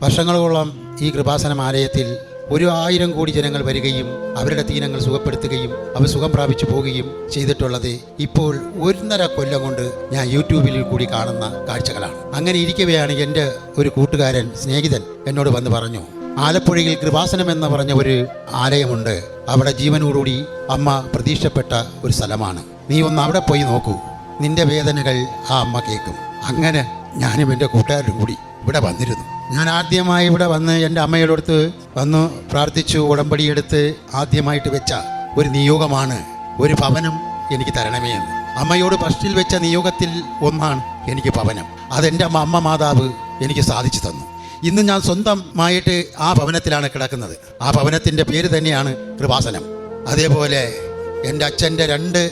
വർഷങ്ങളോളം ഈ കൃപാസനം ആലയത്തിൽ 1000 കോടി ജനങ്ങൾ വരികയും അവരുടെ ദീനങ്ങൾ സുഖപ്പെടുത്തുകയും അവർ സുഖം പ്രാപിച്ചു പോവുകയും ചെയ്തിട്ടുള്ളത് ഇപ്പോൾ 1.5 കൊല്ലം കൊണ്ട് ഞാൻ യൂട്യൂബിൽ കൂടി കാണുന്ന കാഴ്ചകളാണ്. അങ്ങനെ ഇരിക്കവെയാണ് എൻ്റെ ഒരു കൂട്ടുകാരൻ സ്നേഹിതൻ എന്നോട് വന്ന് പറഞ്ഞു, ആലപ്പുഴയിൽ കൃപാസനം എന്ന് പറഞ്ഞ ഒരു ആലയമുണ്ട്, അവിടെ ജീവനോടുകൂടി അമ്മ പ്രതീക്ഷപ്പെട്ട ഒരു സ്ഥലമാണ്, നീ ഒന്ന് അവിടെ പോയി നോക്കൂ, നിന്റെ വേദനകൾ ആ അമ്മ കേൾക്കും. അങ്ങനെ ഞാനും എൻ്റെ കൂട്ടുകാരും കൂടി ഇവിടെ വന്നിരുന്നു. ഞാൻ ആദ്യമായി ഇവിടെ വന്ന് എൻ്റെ അമ്മയോടടുത്ത് വന്നു പ്രാർത്ഥിച്ചു. ഉടമ്പടിയെടുത്ത് ആദ്യമായിട്ട് വെച്ച ഒരു നിയോഗമാണ് ഒരു ഭവനം എനിക്ക് തരണമേ എന്ന്. അമ്മയോട് ഫസ്റ്റിൽ വെച്ച നിയോഗത്തിൽ ഒന്നാണ് എനിക്ക് ഭവനം. അതെൻ്റെ അമ്മ മാതാവ് എനിക്ക് സാധിച്ചു തന്നു. ഇന്ന് ഞാൻ സ്വന്തമായിട്ട് ആ ഭവനത്തിലാണ് കിടക്കുന്നത്. ആ ഭവനത്തിൻ്റെ പേര് തന്നെയാണ് കൃപാസനം. അതേപോലെ എൻ്റെ അച്ഛൻ്റെ 2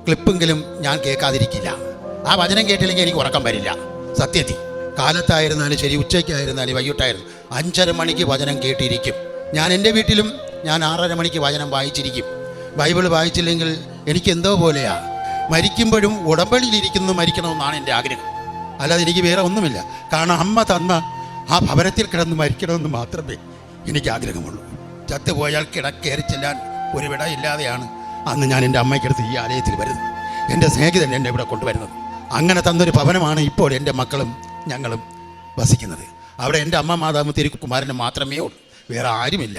ക്ലിപ്പെങ്കിലും ഞാൻ കേൾക്കാതിരിക്കില്ല. ആ വചനം കേട്ടില്ലെങ്കിൽ എനിക്ക് ഉറക്കം വരില്ല. സത്യത്തിൽ കാലത്തായിരുന്നാലും ശരി, ഉച്ചയ്ക്കായിരുന്നാലും വൈകിട്ടായിരുന്നു 5:30 മണിക്ക് വചനം കേട്ടിരിക്കും. ഞാൻ എൻ്റെ വീട്ടിലും ഞാൻ 6:30 മണിക്ക് വചനം വായിച്ചിരിക്കും. ബൈബിൾ വായിച്ചില്ലെങ്കിൽ എനിക്ക് എന്തോ പോലെയാ. മരിക്കുമ്പോഴും ഉടമ്പടിയിലിരിക്കുന്നു മരിക്കണമെന്നാണ് എൻ്റെ ആഗ്രഹം, അല്ലാതെ എനിക്ക് വേറെ ഒന്നുമില്ല. കാരണം അമ്മ തന്ന ആ ഭവനത്തിൽ കിടന്ന് മരിക്കണമെന്ന് മാത്രമേ എനിക്ക് ആഗ്രഹമുള്ളൂ. ചത്തുപോയാൽ കയറി ചെല്ലാൻ ഒരു വിടയില്ലാതെയാണ് അന്ന് ഞാൻ എൻ്റെ അമ്മയ്ക്കടുത്ത് ഈ ആലയത്തിൽ വരുന്നത്, എൻ്റെ സ്നേഹിതൻ എന്നെ ഇവിടെ കൊണ്ടുവരുന്നത്. അങ്ങനെ തന്നൊരു ഭവനമാണ് ഇപ്പോൾ എൻ്റെ മക്കളും ഞങ്ങളും വസിക്കുന്നത്. അവിടെ എൻ്റെ അമ്മ മാതാവ് തിരുക്കുമാരന് മാത്രമേ ഉള്ളൂ, വേറെ ആരുമില്ല.